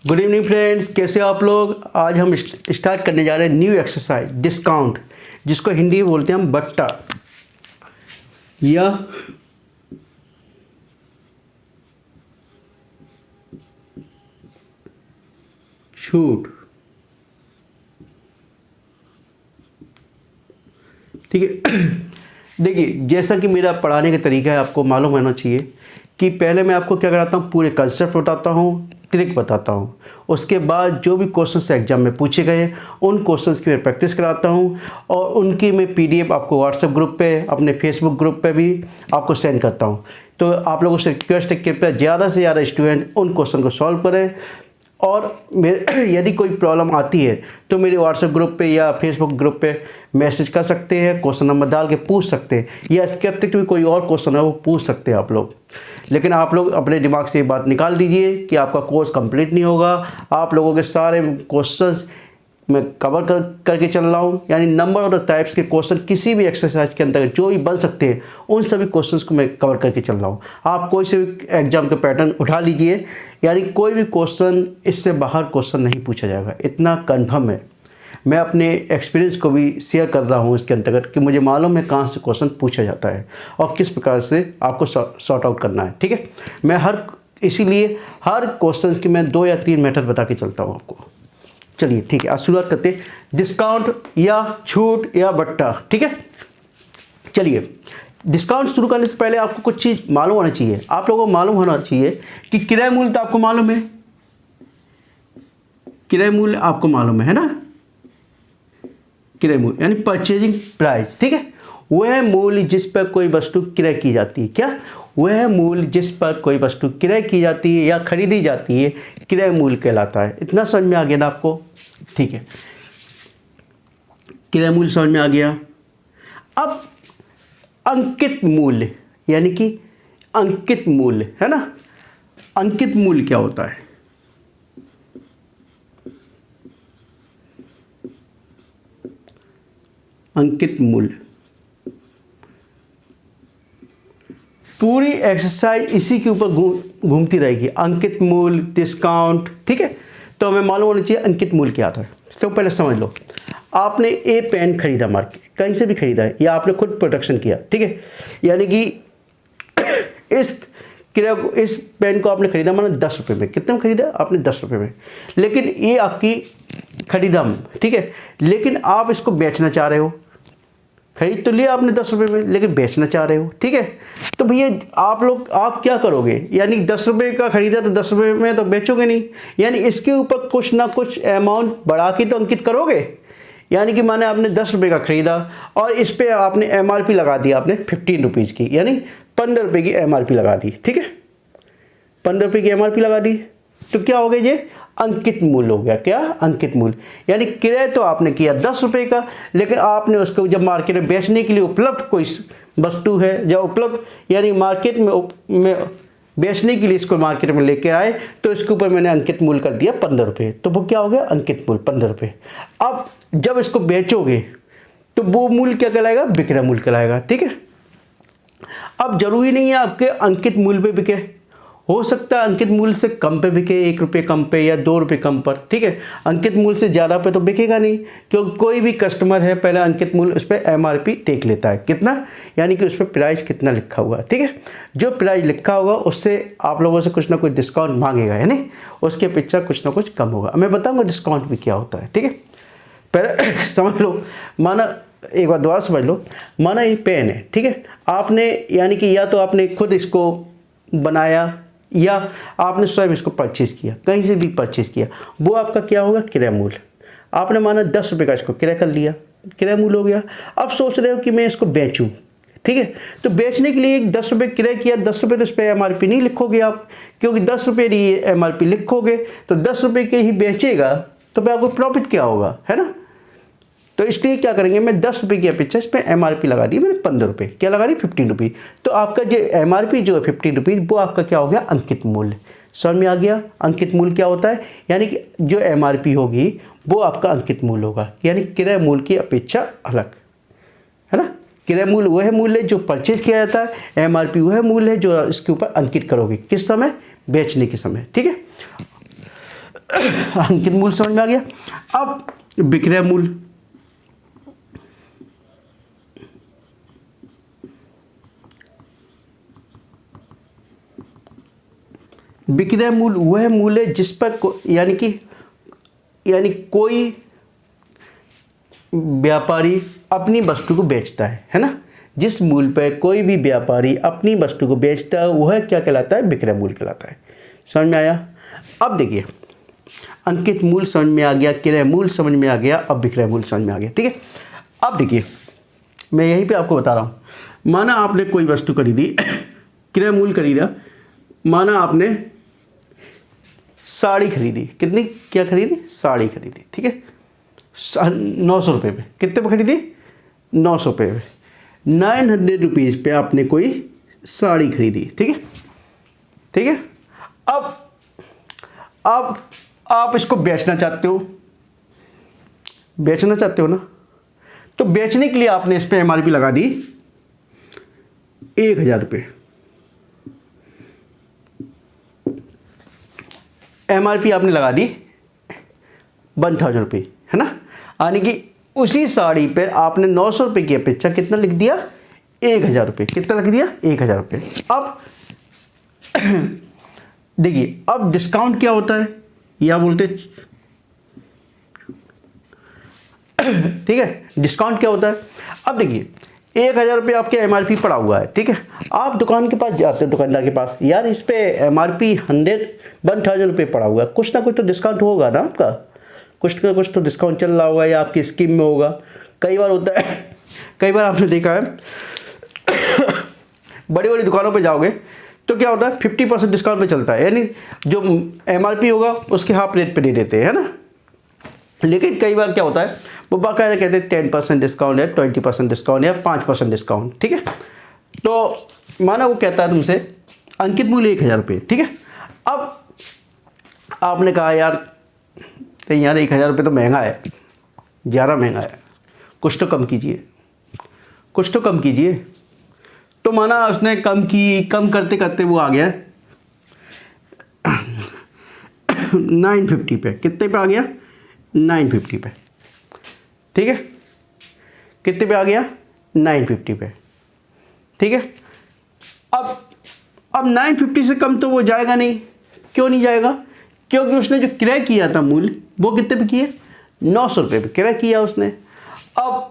Good evening friends, कैसे हो आप लोग। आज हम स्टार्ट करने जा रहे हैं न्यू एक्सरसाइज डिस्काउंट, जिसको हिंदी में बोलते हैं हम बट्टा या छूट। ठीक है। देखिए, जैसा कि मेरा पढ़ाने का तरीका है आपको मालूम होना चाहिए कि पहले मैं आपको क्या कराता हूँ, पूरे कंसेप्ट बताता हूँ, ट्रिक बताता हूँ। उसके बाद जो भी क्वेश्चंस एग्जाम में पूछे गए उन क्वेश्चंस की मैं प्रैक्टिस कराता हूँ और उनकी मैं पीडीएफ आपको व्हाट्सएप ग्रुप पे, अपने फेसबुक ग्रुप पे भी आपको सेंड करता हूँ। तो आप लोगों से रिक्वेस्ट है कि कृपया ज़्यादा से ज़्यादा स्टूडेंट उन क्वेश्चन को सॉल्व करें। और मेरे यदि कोई प्रॉब्लम आती है तो मेरे व्हाट्सएप ग्रुप पे या फेसबुक ग्रुप पे मैसेज कर सकते हैं, क्वेश्चन नंबर डाल के पूछ सकते हैं, या इसके अतिरिक्त भी कोई और क्वेश्चन है वो पूछ सकते हैं आप लोग। लेकिन आप लोग अपने दिमाग से ये बात निकाल दीजिए कि आपका कोर्स कंप्लीट नहीं होगा। आप लोगों के सारे क्वेश्चंस मैं कवर करके चल रहा हूँ, यानी नंबर और टाइप्स के क्वेश्चन किसी भी एक्सरसाइज के अंतर्गत जो भी बन सकते हैं उन सभी क्वेश्चंस को मैं कवर करके चल रहा हूँ। आप कोई से भी एग्जाम का पैटर्न उठा लीजिए, यानी कोई भी क्वेश्चन इससे बाहर क्वेश्चन नहीं पूछा जाएगा, इतना कन्फर्म है। मैं अपने एक्सपीरियंस को भी शेयर कर रहा हूँ इसके अंतर्गत कि मुझे मालूम है कहाँ से क्वेश्चन पूछा जाता है और किस प्रकार से आपको सॉर्ट आउट करना है। ठीक है, मैं इसीलिए हर क्वेश्चन की मैं 2 या 3 मेथड बता के चलता हूँ आपको। चलिए ठीक है, आज शुरुआत करते हैं डिस्काउंट या छूट या बट्टा। ठीक है, चलिए डिस्काउंट शुरू करने से पहले आपको कुछ चीज़ मालूम होना चाहिए। आप लोगों को मालूम होना चाहिए कि क्रय मूल्य तो आपको मालूम है, क्रय मूल्य आपको मालूम है ना। क्रय मूल्य यानी परचेजिंग प्राइस। ठीक है, वह मूल्य जिस पर कोई वस्तु क्रय की जाती है। क्या? वह मूल्य जिस पर कोई वस्तु क्रय की जाती है या खरीदी जाती है क्रय मूल्य कहलाता है। इतना समझ में आ गया ना आपको? ठीक है, क्रय मूल्य समझ में आ गया। अब अंकित मूल्य, यानी कि अंकित मूल्य है ना। अंकित मूल्य क्या होता है? अंकित मूल्य, पूरी एक्सरसाइज इसी के ऊपर घूमती रहेगी, अंकित मूल्य, डिस्काउंट। ठीक है, तो हमें मालूम होना चाहिए अंकित मूल्य क्या आता है। तो पहले समझ लो, आपने ए पेन खरीदा मार्केट कहीं से भी खरीदा है या आपने खुद प्रोडक्शन किया। ठीक है, यानी कि इस पेन को आपने खरीदा माना 10 रुपये में। कितने में खरीदा आपने? 10 रुपये में। लेकिन ये आपकी खरीदा, ठीक है, लेकिन आप इसको बेचना चाह रहे हो। खरीद तो लिया आपने 10 रुपये में, लेकिन बेचना चाह रहे हो। ठीक है, तो भैया आप क्या करोगे? यानी 10 रुपये का खरीदा तो 10 रुपये में तो बेचोगे नहीं, यानी इसके ऊपर कुछ ना कुछ अमाउंट बढ़ा के तो अंकित करोगे। यानी कि माने आपने 10 रुपये का खरीदा और इस पर आपने एमआरपी लगा दी, आपने 15 रुपीज़ की, यानी 15 रुपये की एमआरपी लगा दी। ठीक है, 15 रुपये की एमआरपी लगा दी तो क्या हो गया? ये अंकित मूल्य हो गया। क्या? अंकित मूल्य। यानी क्रय तो आपने किया 10 रुपये का, लेकिन आपने उसको जब मार्केट में बेचने के लिए उपलब्ध कोई वस्तु है, जब उपलब्ध यानी मार्केट में बेचने के लिए इसको मार्केट में लेके आए तो इसके ऊपर मैंने अंकित मूल्य कर दिया 15 रुपये। तो वो क्या हो गया? अंकित मूल्य 15 रुपये। अब जब इसको बेचोगे तो वो मूल्य क्या कहलाएगा? विक्रय मूल्य कहलाएगा। ठीक है, अब जरूरी नहीं है आपके अंकित मूल्य पे बिके, हो सकता है अंकित मूल्य से कम पे बिके, 1 रुपये कम पे या 2 रुपये कम पर। ठीक है, अंकित मूल्य से ज़्यादा पे तो बिकेगा नहीं, क्योंकि कोई भी कस्टमर है पहले अंकित मूल्य उस पर एमआरपी टेक लेता है। कितना? यानी कि उस पर प्राइस कितना लिखा हुआ है। ठीक है, जो प्राइस लिखा होगा उससे आप लोगों से कुछ ना कुछ डिस्काउंट मांगेगा, यानी उसके पीछे कुछ ना कुछ कम होगा। मैं बताऊँगा डिस्काउंट भी क्या होता है। ठीक है, पहले समझ लो, माना एक बार दोबारा समझ लो, माना ये पेन है। ठीक है, आपने यानी कि या तो आपने खुद इसको बनाया या आपने स्वयं इसको परचेज़ किया, कहीं से भी परचेज़ किया, वो आपका क्या होगा? क्रय मूल्य। आपने माना 10 रुपये का इसको क्रय कर लिया, क्रय मूल्य हो गया। अब सोच रहे हो कि मैं इसको बेचूं। ठीक है, तो बेचने के लिए 10 रुपये क्रय किया, 10 रुपये तो इस पर एमआरपी नहीं लिखोगे आप, क्योंकि 10 रुपये की एमआरपी लिखोगे तो 10 रुपये के ही बेचेगा तो फिर आपको प्रॉफिट क्या होगा, है ना। तो इसलिए क्या करेंगे, मैं 10 रुपये की अपेक्षा इस पर एमआरपी लगा दी मैंने 15 रुपये। क्या लगा दी? 15 रुपये। तो आपका जो एमआरपी जो है 15 रुपये, वो आपका क्या हो गया? अंकित मूल्य। समझ में आ गया अंकित मूल्य क्या होता है? यानी कि जो एमआरपी होगी वो आपका अंकित मूल्य होगा, यानी क्रय मूल्य की अपेक्षा अलग, है ना। क्रय मूल्य वह मूल्य जो परचेज किया जाता है, एमआरपी वह मूल्य है जो इसके ऊपर अंकित करोगे। किस समय? बेचने के समय। ठीक है, अंकित मूल्य समझ में आ गया। अब विक्रय मूल्य, विक्रय मूल्य वह मूल्य जिस पर यानी कोई व्यापारी अपनी वस्तु को बेचता है ना। जिस मूल्य पर कोई भी व्यापारी अपनी वस्तु को बेचता है वह क्या कहलाता है? विक्रय मूल्य कहलाता है। समझ में आया? अब देखिए, अंकित मूल्य समझ में आ गया, क्रय मूल्य समझ में आ गया, अब विक्रय मूल्य समझ में आ गया। ठीक है, अब देखिए मैं यहीं पे आपको बता रहा हूँ। माना आपने कोई वस्तु खरीदी, क्रय मूल्य खरीदा, माना आपने साड़ी खरीदी। कितनी क्या खरीदी? साड़ी खरीदी। ठीक है, 900 रुपये पे। कितने पे खरीदी? 900 रुपये पे। 900 रुपीज़ पे आपने कोई साड़ी खरीदी। ठीक है, ठीक है। अब आप इसको बेचना चाहते हो, बेचना चाहते हो ना, तो बेचने के लिए आपने इस पे MRP लगा दी 1000 रुपये। MRP आपने लगा दी 1000 रुपये, है ना। यानी कि उसी साड़ी पे आपने 900 रुपये की अपेक्षा कितना लिख दिया? 1000 रुपये। कितना लिख दिया? 1000 रुपये। अब देखिए, अब डिस्काउंट क्या होता है या बोलते, ठीक है, डिस्काउंट क्या होता है? अब देखिए 1000 रुपये आपके MRP पड़ा हुआ है। ठीक है, आप दुकान के पास जाते हो, दुकानदार के पास, यार इस पे MRP 1000 रुपये पड़ा हुआ है, कुछ ना कुछ तो डिस्काउंट होगा ना आपका, कुछ ना कुछ तो डिस्काउंट चल रहा होगा या आपकी स्कीम में होगा। कई बार होता है, कई बार आपने देखा है बड़ी बड़ी दुकानों पे जाओगे तो क्या होता है, 50% डिस्काउंट पे चलता है, यानी जो MRP होगा उसके हाफ रेट पे दे देते हैं, है ना। लेकिन कई बार क्या होता है, वो बाकायदा कहते हैं 10% डिस्काउंट है, 20% डिस्काउंट है, 5% डिस्काउंट। ठीक है, तो माना वो कहता है तुमसे अंकित मूल्य 1000 रुपये। ठीक है, अब आपने कहा यार 1000 रुपये तो महंगा है, ज़्यादा महंगा है, कुछ तो कम कीजिए, कुछ तो कम कीजिए। तो माना उसने कम करते करते वो आ गया 950 पे। कितने पे आ गया? 950 पे। ठीक है, कितने पे आ गया? 950 पे। ठीक है, अब 950 से कम तो वो जाएगा नहीं। क्यों नहीं जाएगा? क्योंकि उसने जो क्रय किया था मूल्य, वो कितने पे किया? 900 रुपये पे क्रय किया उसने। अब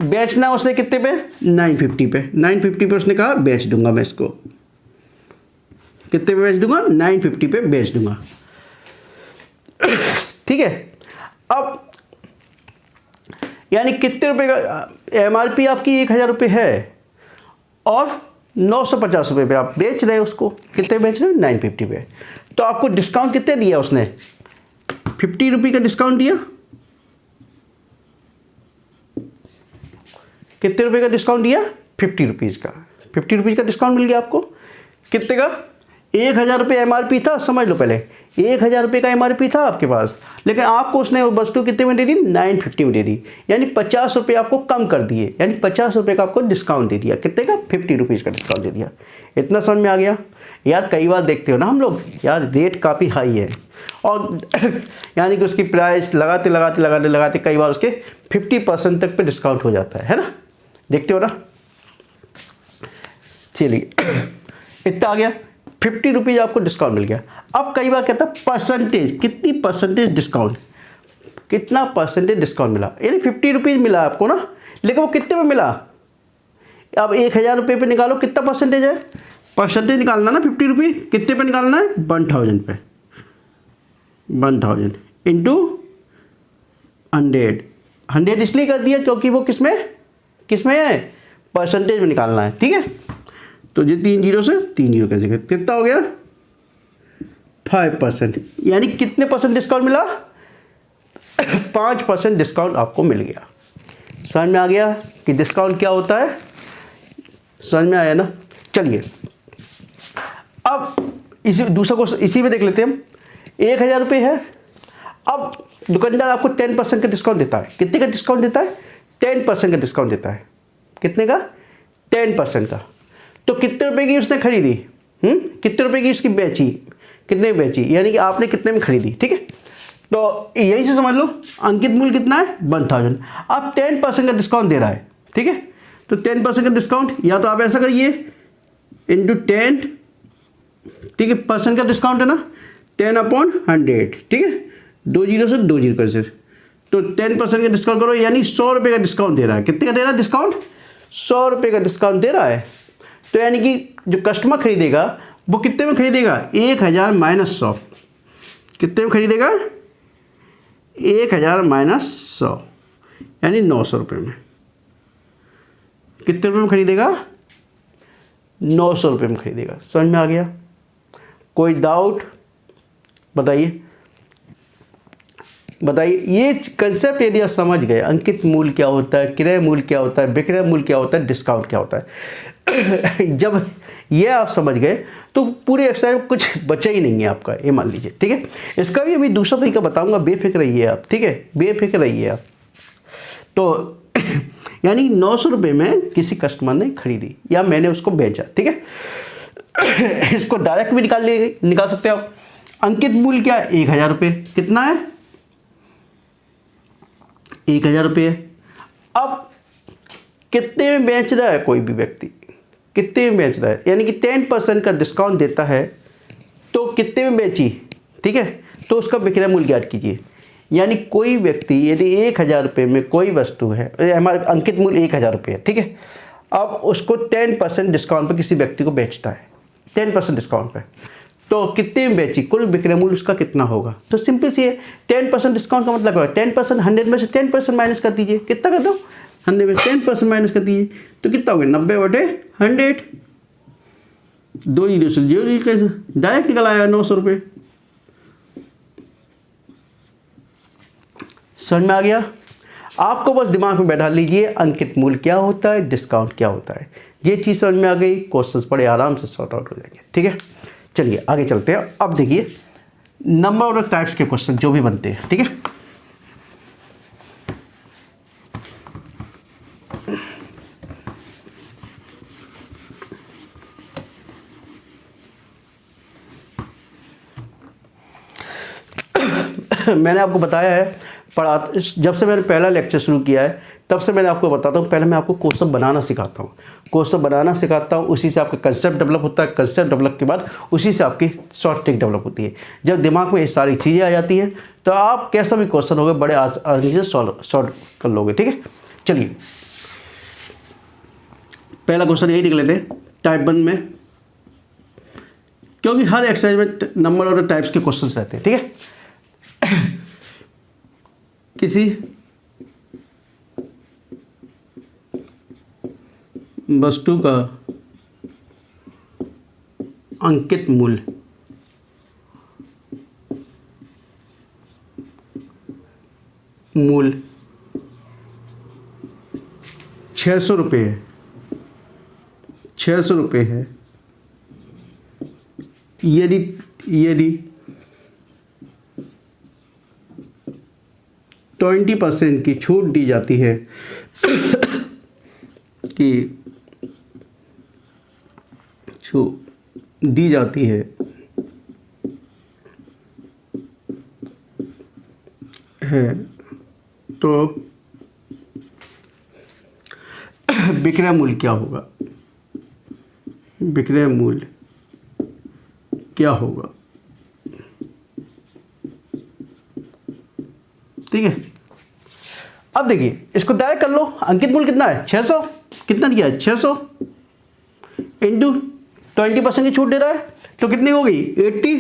बेचना उसने कितने पे? 950 पे। 950 पे उसने कहा बेच दूंगा मैं इसको। कितने पे बेच दूंगा? 950 पे बेच दूंगा। ठीक है, अब यानी कितने रुपए का MRP आपकी? 1000 रुपये है और 950 रुपये पे आप बेच रहे हो उसको। कितने बेच रहे हो? 950 पे। तो आपको डिस्काउंट कितने दिया उसने? 50 रुपये का डिस्काउंट दिया। कितने रुपए का डिस्काउंट दिया? 50 रुपीज़ का। 50 रुपीज़ का डिस्काउंट मिल गया आपको। कितने का? 1000 रुपये MRP था, समझ लो पहले 1000 रुपये का MRP था आपके पास, लेकिन आपको उसने वस्तु कितने में दे दी? 950 में दे दी, यानी 50 रुपये आपको कम कर दिए, यानी 50 रुपये का आपको डिस्काउंट दे दिया। कितने का? 50 रुपीज़ का डिस्काउंट दे दिया। इतना समझ में आ गया? यार कई बार देखते हो ना हम लोग, यार रेट काफ़ी हाई है और यानी कि उसकी प्राइस लगाते कई बार उसके 50% तक पे डिस्काउंट हो जाता है ना। देखते हो ना। चलिए इतना आ गया, 50 रुपीज़ आपको डिस्काउंट मिल गया। अब कई बार कहता है परसेंटेज, कितनी परसेंटेज डिस्काउंट, कितना परसेंटेज डिस्काउंट मिला, यानी 50 रुपीज़ मिला आपको ना, लेकिन वो कितने में मिला? अब 1000 रुपये पे निकालो, कितना परसेंटेज है? परसेंटेज निकालना ना 50 रुपये, कितने पे निकालना है? 1000 पे। 1000 इंटू 100 इसलिए कर दिया क्योंकि वो किसमें है? परसेंटेज में निकालना है। ठीक है, तो ये 3 जीरो से 3 जीरो कैसे, कितना हो गया? 5%, यानी कितने परसेंट डिस्काउंट मिला? 5% डिस्काउंट आपको मिल गया। समझ में आ गया कि डिस्काउंट क्या होता है? समझ में आया ना। चलिए अब दूसरा क्वेश्चन इसी में देख लेते हैं हम। 1000 रुपये है, अब दुकानदार आपको 10% का डिस्काउंट देता है। कितने का डिस्काउंट देता है? 10% का डिस्काउंट देता है। कितने का? 10% का। तो कितने रुपए की उसने खरीदी? कितने रुपए की उसकी बेची? कितने में बेची, यानी कि आपने कितने में खरीदी। ठीक है, तो यही से समझ लो अंकित मूल्य कितना है 1000। अब 10% का डिस्काउंट दे रहा है। ठीक है, तो 10% का डिस्काउंट, या तो आप ऐसा करिए इंटू 10, ठीक है, परसेंट का डिस्काउंट है ना, 10/100। ठीक है, 20 से 20 कैसे, तो 10% का डिस्काउंट करो, यानी 100 रुपये का डिस्काउंट दे रहा है। कितने का दे रहा है डिस्काउंट, 100 रुपये का डिस्काउंट दे रहा है। तो यानी कि जो कस्टमर खरीदेगा वो कितने में खरीदेगा, 1000 माइनस 100। कितने में खरीदेगा, 1000 माइनस 100, यानी 900 रुपये में। कितने रुपये में खरीदेगा, 900 रुपये में खरीदेगा। समझ में आ गया, कोई डाउट बताइए। ये कंसेप्ट यदि आप समझ गए, अंकित मूल्य क्या होता है, क्रय मूल्य क्या होता है, विक्रय मूल्य क्या होता है, डिस्काउंट क्या होता है जब ये आप समझ गए तो पूरे एक्सरसाइज में कुछ बचा ही नहीं है आपका, ये मान लीजिए। ठीक है, इसका भी अभी दूसरा तरीका बताऊंगा, बेफिक्र रहिए आप। ठीक है, बेफिक्र रहिए आप। तो यानी 900 रुपये में किसी कस्टमर ने खरीदी या मैंने उसको बेचा। ठीक है, इसको डायरेक्ट भी निकाल सकते हो आप। अंकित मूल्य क्या है, 1000 रुपये। कितना है, 1000 रुपये। अब कितने में बेच रहा है कोई भी व्यक्ति, कितने में बेच रहा है, यानी कि 10% का डिस्काउंट देता है तो कितने में बेची। ठीक है, तो उसका विक्रय मूल्य ज्ञात कीजिए। यानी कोई व्यक्ति यदि 1000 रुपये में कोई वस्तु है, हमारे अंकित मूल्य 1000 रुपये है। ठीक है, अब उसको 10% डिस्काउंट पर किसी व्यक्ति को बेचता है, 10% डिस्काउंट पर, तो कितने में बेची, कुल विक्रय मूल्य उसका कितना होगा। तो सिंपल सी है, 10% डिस्काउंट का मतलब है 10%, 100 में से 10% माइनस कर दीजिए। कितना कर दो, 100 में 10% माइनस कर दीजिए, तो कितना हो गया, 90/100। 2 जीरो से 0 कैसे डायरेक्ट निकल आएगा 900 रुपये। समझ में आ गया। आपको बस दिमाग में बैठा लीजिए अंकित मूल्य क्या होता है, डिस्काउंट क्या होता है। ये चीज़ समझ में आ गई, क्वेश्चंस बड़े आराम से सॉर्ट आउट हो जाएंगे। ठीक है, चलिए आगे चलते हैं। अब देखिए नंबर ऑफ टाइप्स के क्वेश्चन जो भी बनते हैं। ठीक है, मैंने आपको बताया है, जब से मैंने पहला लेक्चर शुरू किया है तब से मैंने आपको बताता हूँ, पहले मैं आपको क्वेश्चन बनाना सिखाता हूँ, उसी से आपका कंसेप्ट डेवलप होता है। कंसेप्ट डेवलप के बाद उसी से आपकी शॉर्ट ट्रिक डेवलप होती है। जब दिमाग में ये सारी चीज़ें आ जाती हैं तो आप कैसा भी क्वेश्चन होगा बड़े आसानी से सॉल्व कर लोगे। ठीक है, चलिए पहला क्वेश्चन यही निकले थे टाइप 1 में, क्योंकि हर एक्सरसाइज में नंबर ऑफ टाइप्स के क्वेश्चन रहते हैं। ठीक है, किसी वस्तु का अंकित मूल्य मूल्य 600 रुपये है, 600 रुपये है। यदि 20% की छूट दी जाती है तो विक्रय मूल्य क्या होगा, विक्रय मूल्य क्या होगा। ठीक है, अब देखिए इसको डायरेक्ट कर लो। अंकित मूल्य कितना है, 600। कितना दिया है, 600 इंटू 20% की छूट दे रहा है तो कितनी हो गई, 80।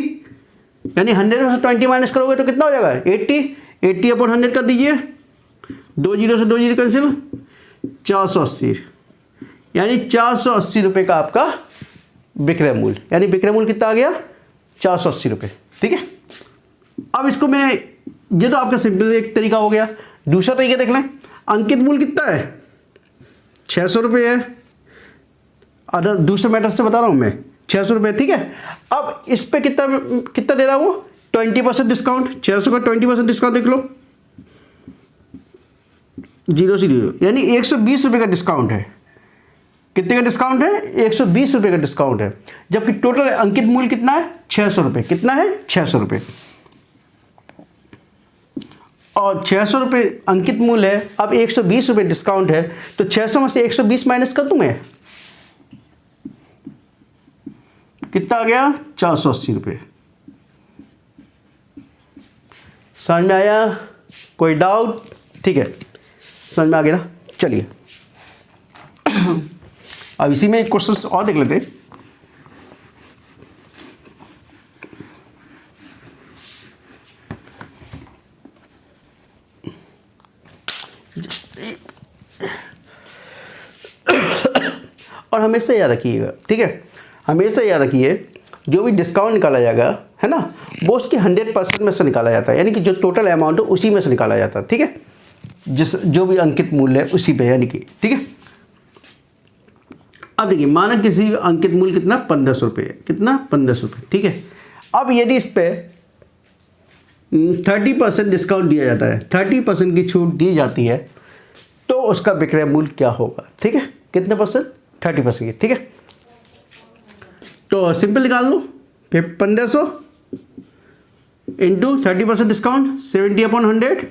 यानी 100 में से 20 माइनस करोगे तो कितना हो जाएगा, 80/100 कर दीजिए। 2 जीरो से 2 जीरो कैंसिल, 480। यानी 480 रुपये का आपका विक्रय मूल्य, यानी विक्रय मूल्य कितना आ गया, 480 रुपये। ठीक है, अब इसको मैं, ये तो आपका सिंपल एक तरीका हो गया। दूसरा तरीका देख लें, अंकित मूल्य कितना है, 600 रुपये है। अदर दूसरे मैटर से बता रहा हूँ मैं, 600 रुपये। ठीक है, अब इस पे कितना दे रहा है वो, 20% डिस्काउंट। 600 का 20% डिस्काउंट देख लो, 0 से 0, यानी 120 रुपये का डिस्काउंट है। कितने का डिस्काउंट है? 120 रुपये का डिस्काउंट है, जबकि टोटल अंकित मूल्य कितना है? 600 रुपये। कितना है? 600 रुपये। और 600 रुपये अंकित मूल्य है, अब 120 रुपये डिस्काउंट है, तो 600 में से 120 माइनस कर दूं मैं, कितना आ गया? 480 रुपये। समझ में आया? कोई डाउट? ठीक है, समझ में आ गया ना? चलिए अब इसी में एक क्वेश्चन और देख लेते हैं। और हमेशा याद रखिएगा, ठीक है, हमेशा याद रखिए, जो भी डिस्काउंट निकाला जाएगा, है ना, वो उसके 100% में से निकाला जाता है, यानी कि जो टोटल अमाउंट है उसी में से निकाला जाता है, ठीक है, जो भी अंकित मूल्य है उसी पे, यानी कि, ठीक है। अब देखिए, माना किसी अंकित मूल्य कितना? 1500 रुपये। कितना? 1500 रुपये, ठीक है। अब यदि इस पे 30% डिस्काउंट दिया जाता है, 30% की छूट दी जाती है, तो उसका विक्रय मूल्य क्या होगा? ठीक है, कितने परसेंट? 30% की, ठीक है। तो सिंपल निकाल लो, फिर 1500 इंटू 30% डिस्काउंट, 70/100,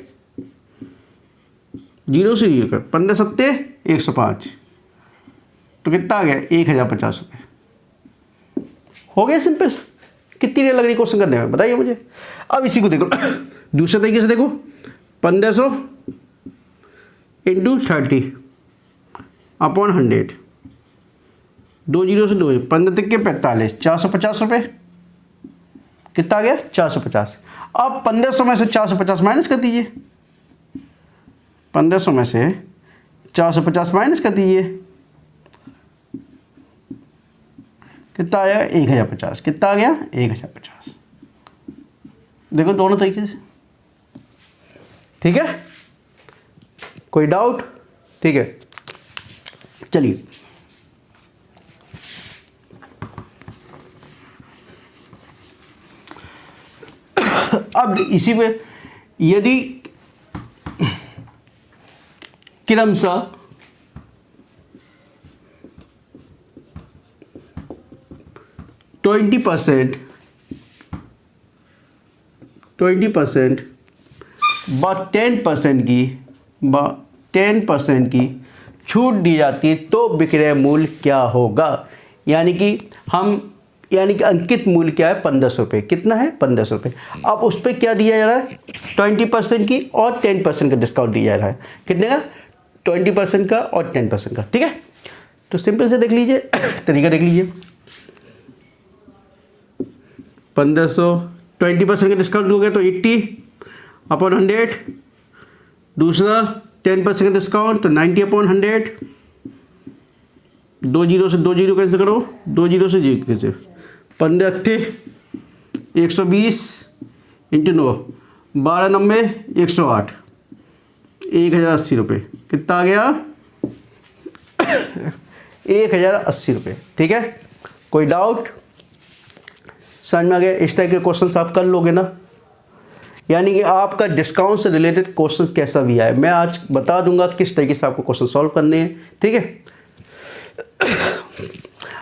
0 से 0 कर, 15 सत्ते 105, तो कितना आ गया? 1050 रुपये। हो गया सिंपल। कितनी देर लग रही क्वेश्चन करने में, बताइए मुझे। अब इसी को देखो दूसरे तरीके से देखो, 1500 इंटू 30/100, 2 0 से 2, 15 तक के 45, 450 रुपये। कितना आ गया? 450। अब 1500 में से 450 माइनस कर दीजिए, 1500 में से 450 माइनस कर दीजिए, कितना आया? 1050। कितना आ गया? 1050। देखो दोनों तरीके से, ठीक है, कोई डाउट? ठीक है, चलिए अब इसी में यदि क्रमशः 20% व 10% की छूट दी जाती है, तो विक्रय मूल्य क्या होगा? यानी कि अंकित मूल्य क्या है? 1500 रुपये। कितना है? 1500 रुपये। अब उस पर क्या दिया जा रहा है? 20% की और 10% का डिस्काउंट दिया जा रहा है। कितने का? 20% का और 10% का, ठीक है। तो सिंपल से देख लीजिए, तरीका देख लीजिए। 1500, 20% का डिस्काउंट हो गया तो 80/100, दूसरा 10% का डिस्काउंट तो 90/100, 2 0 से 2 0 कैसे करो, 2 0 से 0 कैसे, 15 120 इंटू 9, 12 108, 1080 रुपये। कितना आ गया? 1080 रुपये, ठीक है। कोई डाउट? समझ में आ गया? इस टाइप के क्वेश्चंस आप कर लोगे ना, यानी कि आपका डिस्काउंट से रिलेटेड क्वेश्चंस कैसा भी आए, मैं आज बता दूंगा किस तरीके से आपको क्वेश्चन सॉल्व करने हैं, ठीक है।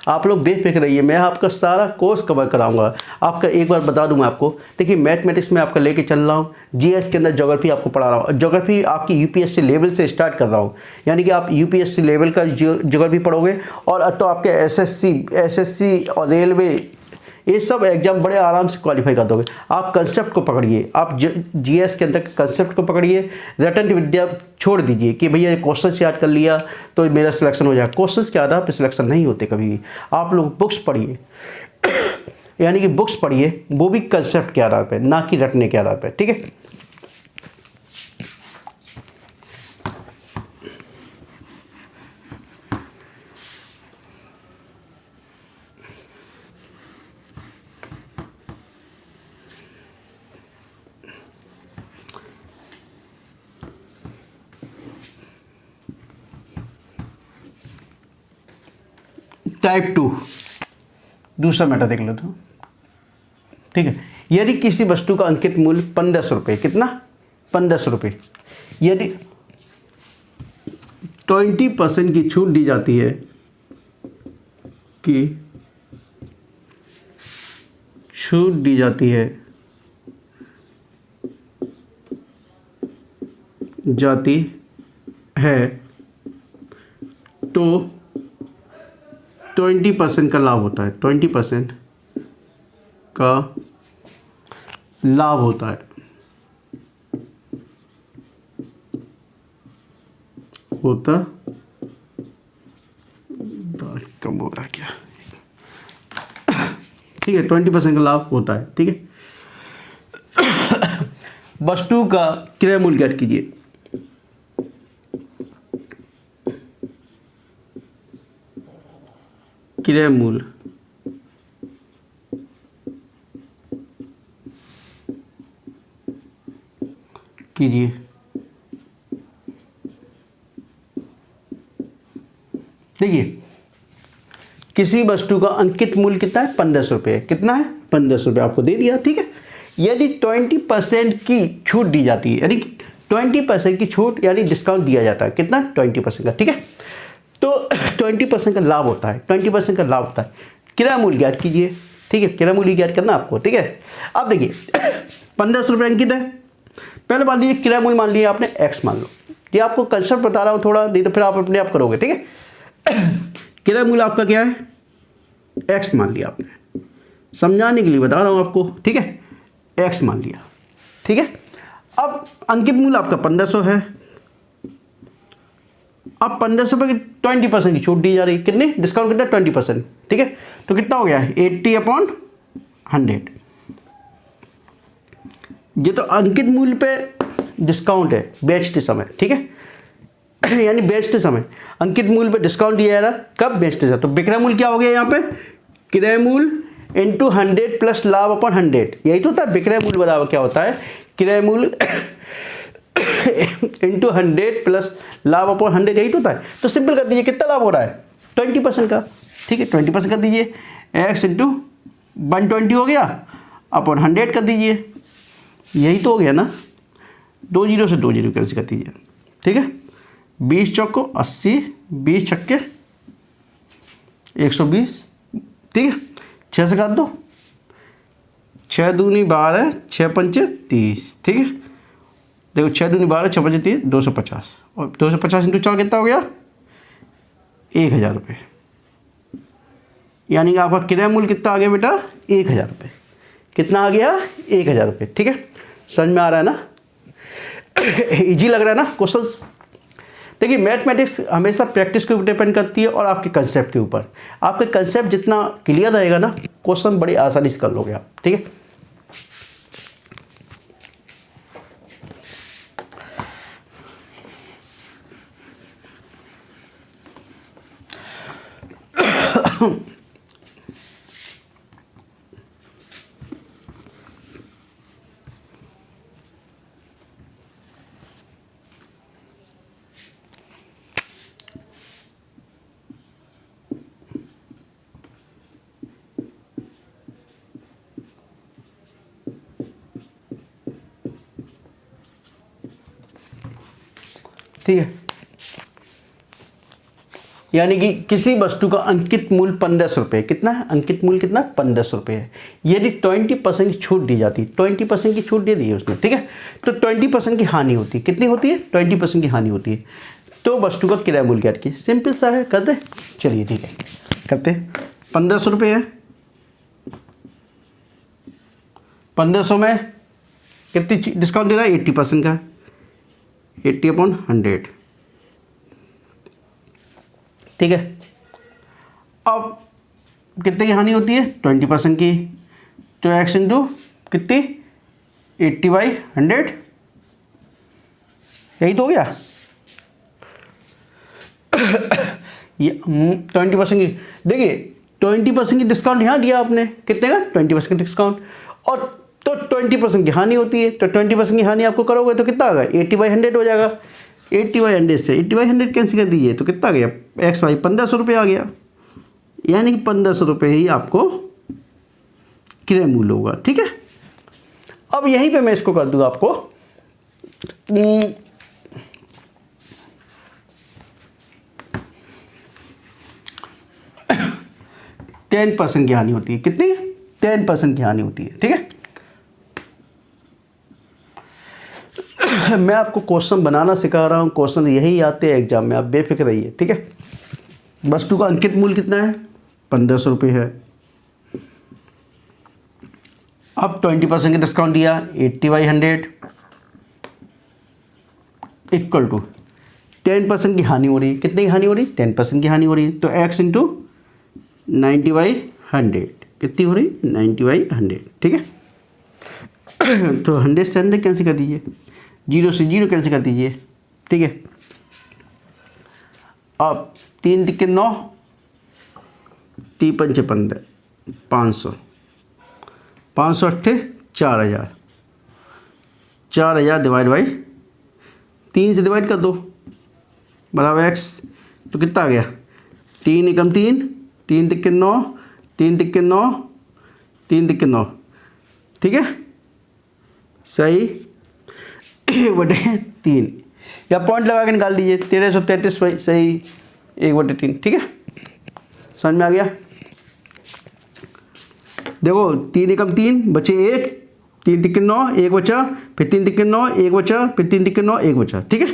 आप लोग बेफिक्र रहिए, मैं आपका सारा कोर्स कवर कराऊंगा। आपका एक बार बता दूं मैं आपको, देखिए मैथमेटिक्स में आपका लेके चल रहा हूँ, जीएस के अंदर ज्योग्राफी आपको पढ़ा रहा हूँ। ज्योग्राफी आपकी यूपीएससी लेवल से स्टार्ट कर रहा हूँ, यानी कि आप यूपीएससी लेवल का ज्योग्राफी पढ़ोगे, और तो आपके एसएससी और रेलवे, ये सब एग्जाम बड़े आराम से क्वालिफाई कर दोगे। आप कंसेप्ट को पकड़िए, आप जीएस के अंदर कंसेप्ट को पकड़िए, रटन विद्या छोड़ दीजिए कि भैया क्वेश्चन याद कर लिया तो मेरा सिलेक्शन हो जाएगा। क्वेश्चन के आधार पर सिलेक्शन नहीं होते कभी भी। आप लोग बुक्स पढ़िए, यानी कि बुक्स पढ़िए, वो भी कंसेप्ट के आधार पर, ना कि रटने के आधार पर, ठीक है। टाइप 2 दूसरा मैटर देख लेते हो, ठीक है। यदि किसी वस्तु का अंकित मूल्य 1500 रुपये, कितना? 1500 रुपये, यदि 20% की छूट दी जाती है, की छूट दी जाती है तो 20% का लाभ होता है, 20% का लाभ होता है, कम हो रहा है क्या, ठीक है, 20% का लाभ होता है। ठीक है, वस्तु का क्रय मूल्य ज्ञात कीजिए। क्रय मूल्य कीजिए। देखिए, किसी वस्तु का अंकित मूल्य कितना है, 1500 रुपये। कितना है, 1500 रुपये आपको दे दिया। ठीक है, यदि 20% की छूट दी जाती है, यानी 20% की छूट यानी डिस्काउंट दिया जाता है, कितना, 20% का। ठीक है, तो 20% का लाभ होता है, 20% का लाभ होता है। क्रय मूल्य ज्ञात कीजिए। ठीक है, क्रय मूल्य ज्ञात करना आपको। ठीक है, अब देखिए 1500 रुपये अंकित है। पहले मान लीजिए क्रय मूल्य मान लिया आपने एक्स मान लो। ये आपको कंसेप्ट बता रहा हूँ थोड़ा, नहीं तो फिर आप अपने आप करोगे। ठीक है, क्रय मूल्य आपका क्या है, एक्स मान लिया आपने, समझाने के लिए बता रहा हूँ आपको। ठीक है, एक्स मान लिया। ठीक है, अब अंकित मूल्य आपका 1500 है। अब 1500 रुपये की 20% की छूट दी जा रही है। कितनी, डिस्काउंट कितना, 20%। ठीक है, तो कितना हो गया, 80/100। ये तो अंकित मूल्य पे डिस्काउंट है बेचते समय। ठीक है, यानी बेचते समय अंकित मूल्य पे डिस्काउंट दिया जा रहा है, कब, बेचते समय। तो विक्रय मूल्य क्या हो गया यहाँ पे, क्रय मूल्य इंटू 100 प्लस लाभ अपॉन 100। यही तो होता है विक्रय मूल्य बराबर क्या होता है, क्रय मूल्य इंटू 100 प्लस लाभ अपॉन 100, यही तो होता है। तो सिंपल कर दीजिए, कितना लाभ हो रहा है, 20% का। ठीक है, 20% कर दीजिए, एक्स इंटू 120 हो गया अपॉन 100 कर दीजिए, यही तो हो गया ना। 2 जीरो से 2 जीरो कैंसिल कर दीजिए। ठीक है, 20 चौको 80, 20 छक्के 120। ठीक है, 6 से काट दो, 6 दूनी 12, 6 पंचे 30। ठीक है, देखो 6 दूनी 12, 6 पंचे 30, 250। और 250 इंटू 4 कितना हो गया, 1000 रुपये। यानी कि आपका क्रय मूल्य कितना आ गया बेटा, 1000 रुपये। कितना आ गया, 1000 रुपये। ठीक है, समझ में आ रहा है ना, इजी लग रहा है ना क्वेश्चंस। देखिए, मैथमेटिक्स हमेशा प्रैक्टिस के ऊपर डिपेंड करती है और आपके कंसेप्ट के ऊपर। आपके कंसेप्ट जितना क्लियर रहेगा ना, क्वेश्चन बड़ी आसानी से कर लोगे आप। ठीक है, ठीक है, यानी कि किसी वस्तु का अंकित मूल्य 1500 रुपये। कितना है, अंकित मूल्य कितना, 1500 रुपये है। यदि 20% की छूट दी जाती, 20% की छूट दे दी है उसने। ठीक है, तो 20% की हानि होती है। कितनी होती है, 20% की हानि होती है। तो वस्तु का क्रय मूल्य ज्ञात कीजिए। सिंपल सा है, कर दे। चलिए ठीक है, करते। 1500 रुपये है, 1500 में कितनी डिस्काउंट दे रहा है, 80% का, 80/100। ठीक है, अब कितने की हानि होती है, 20% की। तो एक्स इंटू कितनी, 80/100, यही तो हो गया। ये 20% की, देखिए 20% की डिस्काउंट यहाँ दिया आपने, कितने का, 20% डिस्काउंट। और तो 20% की हानि होती है, तो 20% की हानि आपको करोगे तो कितना आ गया, 80/100 हो जाएगा। 80/100 से 80/100 कैंसिल कर दीजिए, तो कितना आ गया, एक्स वाई 1500 रुपये आ गया। यानी कि 1500 रुपये ही आपको क्रय मूल्य होगा। ठीक है, अब यहीं पे मैं इसको कर दूंगा आपको, 10% की हानि होती है। कितनी? 10% की हानि होती है। ठीक है, मैं आपको क्वेश्चन बनाना सिखा रहा हूँ, क्वेश्चन यही आते हैं एग्जाम में, आप बेफिक्र रहिए। ठीक है, वस्तु का अंकित मूल्य कितना है? 1500 रुपये है। अब 20% का डिस्काउंट दिया, 80/100 इक्वल टू 10% की हानि हो रही है। कितनी की हानि हो रही है? 10% की हानि हो रही है। तो x इंटू 90/100 कितनी हो रही? 90/100। ठीक है, तो 100 से 100 कैंसिल कर दीजिए, 0 से 0 कैंसिल कर दीजिए। ठीक है, अब 3 तिक्के 9, 3 पंचे 15, 500, 500 अट्ठे 4000, 4000 डिवाइड बाई 3 से डिवाइड कर दो बराबर x। तो कितना आ गया? 3 एकम 3, 3 तिक्के 9, 3 तिक्के 9, 3 तिक्के 9। ठीक है, सही 1/3 या पॉइंट लगा के निकाल दीजिए। 1333 सही 1/3। ठीक है, समझ में आ गया? देखो 3 एकम 3 बचे 1, 3 तिक्के 9 1 बचा, फिर 3 तिक्के 9 1 बचा, फिर 3 तिक्के 9 1 बचा। ठीक है,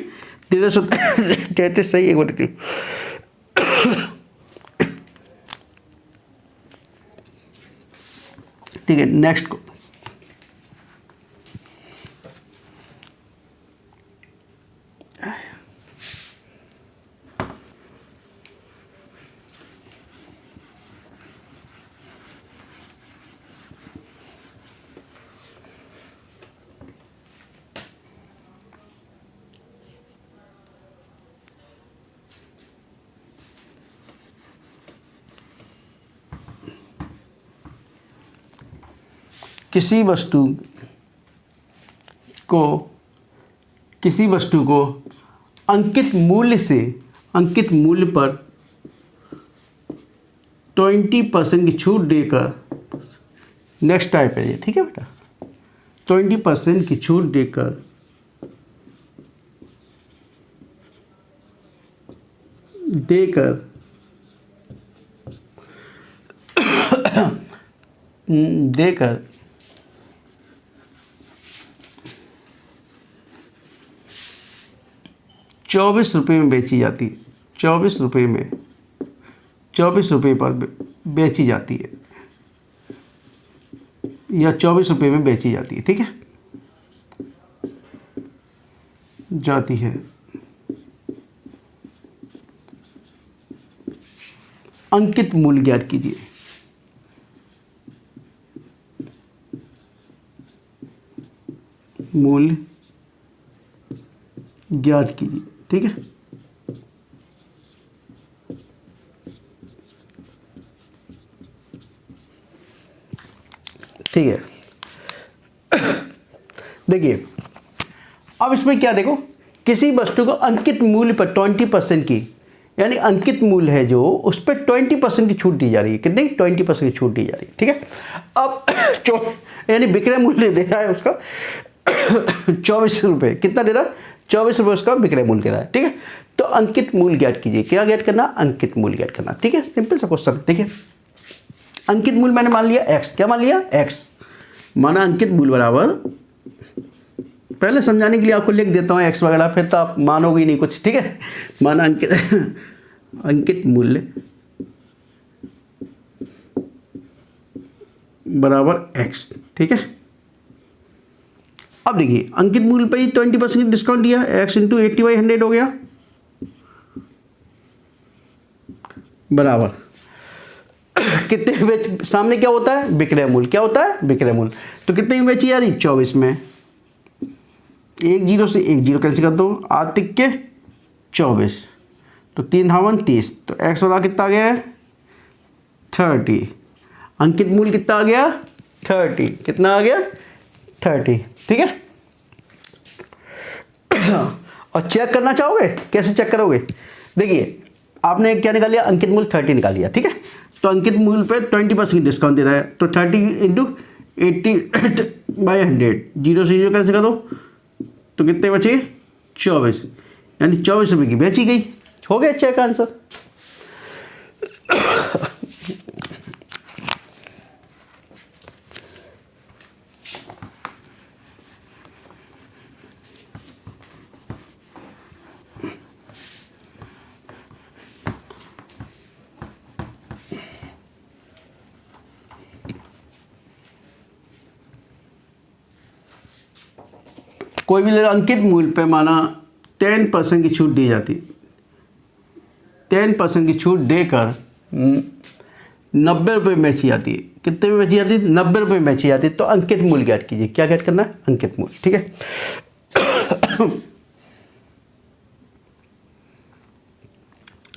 1333 सही 1/3। ठीक है, नेक्स्ट को किसी वस्तु को अंकित मूल्य पर 20% की छूट देकर, नेक्स्ट टाइप है ये। ठीक है बेटा, 20% की छूट देकर देकर 24 रुपये में बेची जाती है। 24 रुपये पर बेची जाती है, या 24 रुपये में बेची जाती है। ठीक है, जाती है। अंकित मूल्य ज्ञात कीजिए। मूल्य ज्ञात कीजिए। ठीक है, ठीक है। देखिए अब इसमें क्या, देखो किसी वस्तु को अंकित मूल्य पर 20% की, यानी अंकित मूल्य है जो, उस पर 20% की छूट दी जा रही है। कितनी? 20% की छूट दी जा रही है। ठीक है, अब यानी विक्रय मूल्य दे रहा है उसका 24 रुपये। कितना दे रहा है? 24 रुपये उसका विक्रय मूल्य दे रहा है। ठीक है, तो अंकित मूल्य ज्ञात कीजिए। क्या ज्ञात करना? अंकित मूल्य ज्ञात करना। ठीक है, सिंपल सा क्वेश्चन। देखिए अंकित मूल्य मैंने मान लिया x। क्या मान लिया? x। माना अंकित मूल्य बराबर, पहले समझाने के लिए आपको लिख देता हूँ x वगैरह, फिर तो आप मानोगे नहीं कुछ। ठीक है, माना अंकित मूल्य बराबर x। ठीक है, अब देखिए अंकित मूल्य पे ही 20% डिस्काउंट दिया, x इंटू 80/100 हो गया बराबर कितने सामने क्या होता है? विक्रय मूल्य। क्या होता है? विक्रय मूल्य। तो कितने में बेची जा रही? 24 में। 1 0 से 1 0 कैंसिल कर दो, 8 तिक्के 24, तो 3 धावन 30, तो x वाला कितना आ गया है? 30। अंकित मूल्य कितना आ गया? 30। कितना आ गया? 30। ठीक है, और चेक करना चाहोगे? कैसे चेक करोगे? देखिए आपने क्या निकाल लिया? अंकित मूल्य 30 निकाल लिया। ठीक है, तो अंकित मूल्य पे 20% डिस्काउंट दे रहा है, तो 30 इंटू 80/100, 0 से 0 कैसे करो, तो कितने बचे? 24, यानी 24 रुपये की बेची गई। हो गया चेक आंसर। कोई भी अंकित मूल्य पे माना 10% की छूट दी जाती, 10% की छूट देकर 90 रुपये में बेची जाती है। कितने में बेची जाती है? 90 रुपये में बेची जाती है। तो अंकित मूल्य ज्ञात कीजिए। क्या ज्ञात करना है? अंकित मूल्य। ठीक है।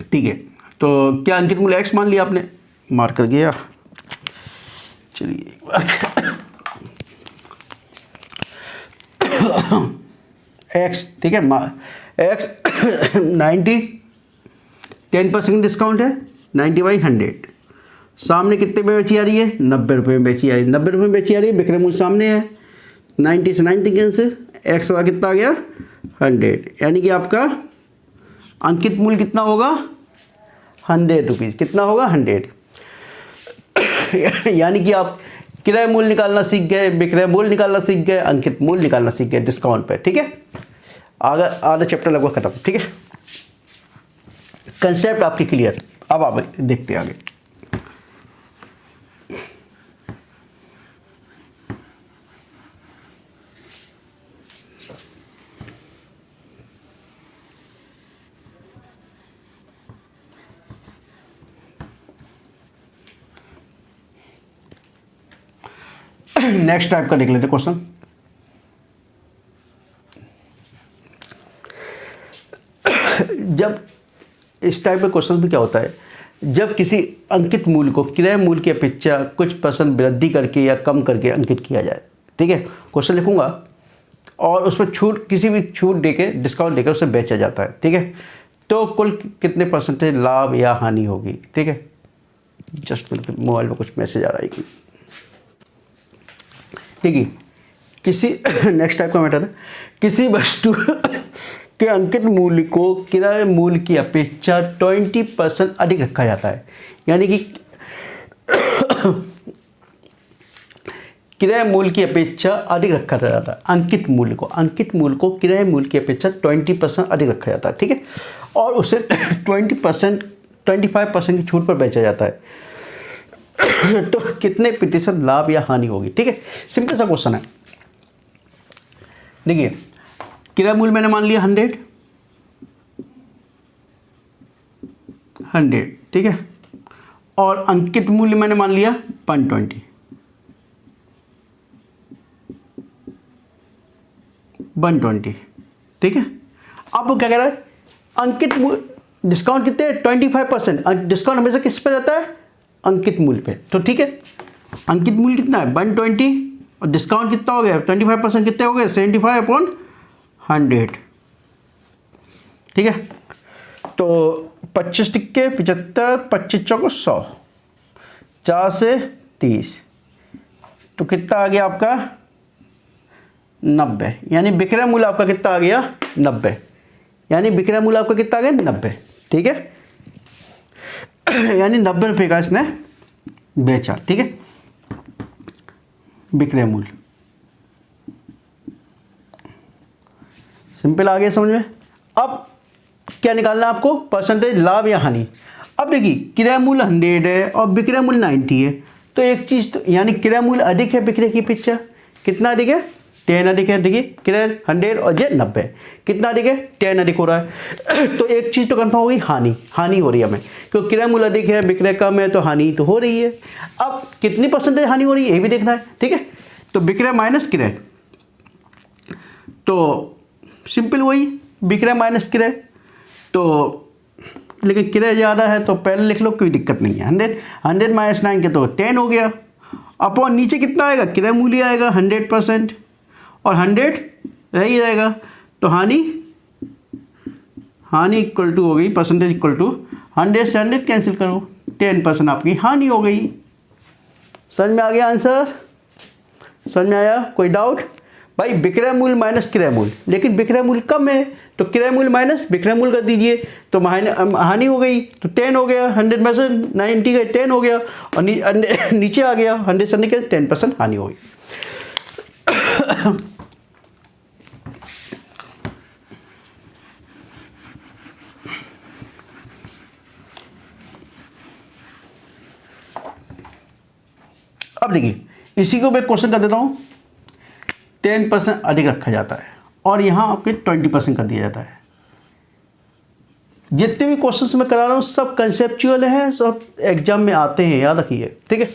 ठीक है, तो क्या अंकित मूल्य x मान लिया आपने? मार्क कर गया। चलिए x, ठीक है, x 90, 10% डिस्काउंट है, 90/100। सामने कितने में बेची जा रही है? 90 रुपये में बेची जा रही है। 90 रुपये में बेची जा रही है, विक्रय मूल्य सामने है, 90 से 90 कैंसिल, x वाला कितना आ गया? 100। यानी कि आपका अंकित मूल्य कितना होगा? 100 रुपीज़। कितना होगा? 100। यानी कि आप क्रय मूल्य निकालना सीख गए, विक्रय मूल्य निकालना सीख गए, अंकित मूल्य निकालना सीख गए डिस्काउंट पे। ठीक है, आधा चैप्टर लगभग खत्म। ठीक है, कंसेप्ट आपकी क्लियर। अब आप देखते हैं आगे। नेक्स्ट टाइप का देख लेते क्वेश्चन। जब इस टाइप के क्वेश्चन में क्या होता है, जब किसी अंकित मूल्य को क्रय मूल्य की अपेक्षा कुछ % वृद्धि करके या कम करके अंकित किया जाए। ठीक है, क्वेश्चन लिखूंगा और उस पर छूट, किसी भी छूट देके, डिस्काउंट देकर उसे बेचा जाता है। ठीक है, तो कुल कितने % लाभ या हानि होगी। ठीक है, जस्ट मोबाइल में कुछ मैसेज आ रहा है। ठीक है, किसी नेक्स्ट टाइप का मैटर है, किसी वस्तु के अंकित मूल्य को क्रय मूल्य की अपेक्षा 20% अधिक रखा जाता है। यानी कि क्रय मूल्य की अपेक्षा अधिक रखा जाता है। अंकित मूल्य को क्रय मूल्य की अपेक्षा 20% अधिक रखा जाता है। ठीक है, और उसे 25% की छूट पर बेचा जाता है। तो कितने % लाभ या हानि होगी। ठीक है, सिंपल सा क्वेश्चन है। देखिए, क्रय मूल्य मैंने मान लिया 100, ठीक है, और अंकित मूल्य मैंने मान लिया 120। ठीक है, अब वो क्या कह रहा है? अंकित डिस्काउंट कितने? 25%। डिस्काउंट हमेशा किस पे रहता है? अंकित मूल्य पे। तो ठीक है, अंकित मूल्य कितना है? 120, और डिस्काउंट कितना हो गया? 25% कितने हो गए? 75/100। ठीक है, तो 25 टिक्के 75, 25 चौको 100, 4 से 30, तो कितना आ गया आपका? 90। यानी विक्रय मूल्य आपका कितना आ गया? 90। यानी विक्रय मूल्य आपका कितना आ गया? 90। ठीक है, यानी 90 रुपये का इसने बेचा। ठीक है, विक्रय मूल्य। सिंपल आ गया समझ में। अब क्या निकालना है आपको? % लाभ या हानि। अब देखिए, क्रय मूल्य 100 है और विक्रय मूल्य 90 है, तो एक चीज़ तो, यानी क्रय मूल्य अधिक है विक्रय की अपेक्षा। कितना अधिक है? 10 अधिक है। देखिए, क्रय 100 और ये 90, कितना अधिक है? 10 अधिक हो रहा है। तो एक चीज़ तो कंफर्म हो गई, हानि हो रही है हमें, क्योंकि क्रय मूल्य अधिक है, विक्रय कम है, तो हानि तो हो रही है। अब कितनी % हानि हो रही है ये भी देखना है। ठीक है, तो विक्रय माइनस क्रय, तो सिंपल वही विक्रय माइनस क्रय। तो लेकिन क्रय ज़्यादा है तो पहले लिख लो, कोई दिक्कत नहीं है। 100 माइनस 9 के तो 10 हो गया। अपॉन नीचे कितना आएगा? क्रय मूल्य आएगा 100%, और 100 रह ही रहेगा, तो हानि इक्वल टू हो गई, % इक्वल टू 100 से 100 कैंसिल करो, 10% आपकी हानि हो गई। समझ में आ गया आंसर? समझ में आया? कोई डाउट? भाई विक्रय मूल्य माइनस क्रय मूल्य, लेकिन विक्रय मूल्य कम है, तो क्रय मूल्य माइनस विक्रय मूल्य कर दीजिए, तो हानि हो गई, तो 10 हो गया। 100 में से 90 का 10 हो गया, और नीचे आ गया 100 से 100 के 10% हानि हो गई। अब देखिए, इसी को मैं क्वेश्चन कर देता हूँ। 10% अधिक रखा जाता है और यहाँ आपके 20% कर दिया जाता है। जितने भी क्वेश्चंस मैं करा रहा हूँ सब कंसेप्चुअल है, सब एग्जाम में आते हैं, याद रखिए, ठीक है।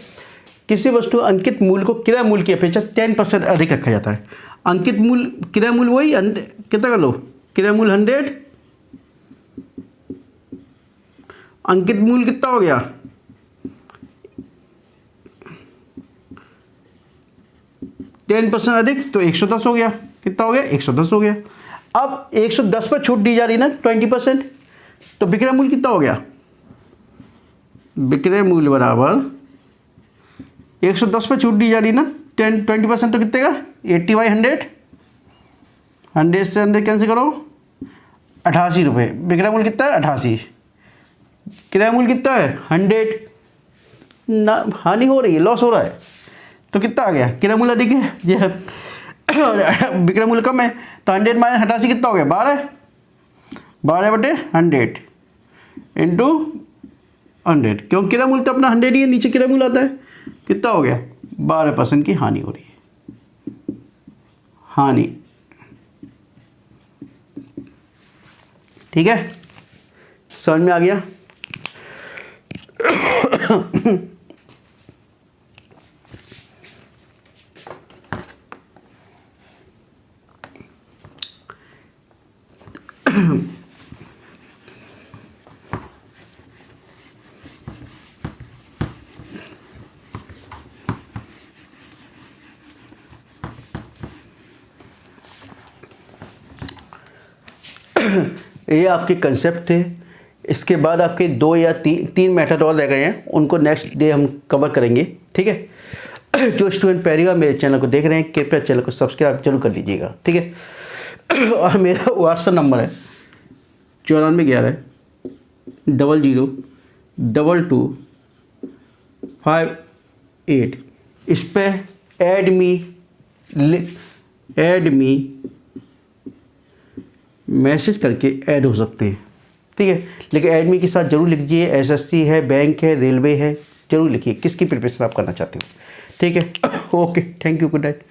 किसी वस्तु अंकित मूल्य को क्रय मूल्य की अपेक्षा 10% अधिक रखा जाता है। अंकित मूल्य, क्रय मूल्य वही कितना कर लो, क्रय मूल्य 100, अंकित मूल्य कितना हो गया, टेन % अधिक तो 110 हो गया। कितना हो गया, 110 हो गया। अब 110 पर छूट दी जा रही ना 20%, तो विक्रय मूल्य कितना हो गया, विक्रय मूल्य बराबर 110 पर छूट दी जा रही ना 20%, तो कितने का 80/100, 100 से 100 कैंसिल करो, 88 रुपये। विक्रय मूल्य कितना है, 88। क्रय मूल्य कितना है, 100 ना, हानि हो रही है, लॉस हो रहा है, तो कितना आ गया, क्रय मूल्य अधिक है, ये है विक्रय मूल्य कम है, तो 100 - 88 कितना हो गया, 12/100 इंटू 100, क्योंकि क्रय मूल्य तो अपना 100 ही है, नीचे क्रय मूल्य आता है। कितना हो गया, 12% की हानि हो रही है, हानि, ठीक है, समझ में आ गया। ये आपके कंसेप्ट थे। इसके बाद आपके 2 या 3 मेथड और रह गए हैं, उनको नेक्स्ट डे हम कवर करेंगे, ठीक है। जो स्टूडेंट पहली बार मेरे चैनल को देख रहे हैं कृपया चैनल को सब्सक्राइब जरूर कर लीजिएगा, ठीक है। और मेरा व्हाट्सएप नंबर है 9411 00 2258। इस पर ऐड मी मैसेज करके ऐड हो सकते हैं, ठीक है। लेकिन एडमी के साथ जरूर लिखिए एसएससी है, बैंक है, रेलवे है, जरूर लिखिए किसकी प्रिपरेशन आप करना चाहते हो, ठीक है। Okay, thank you, good night.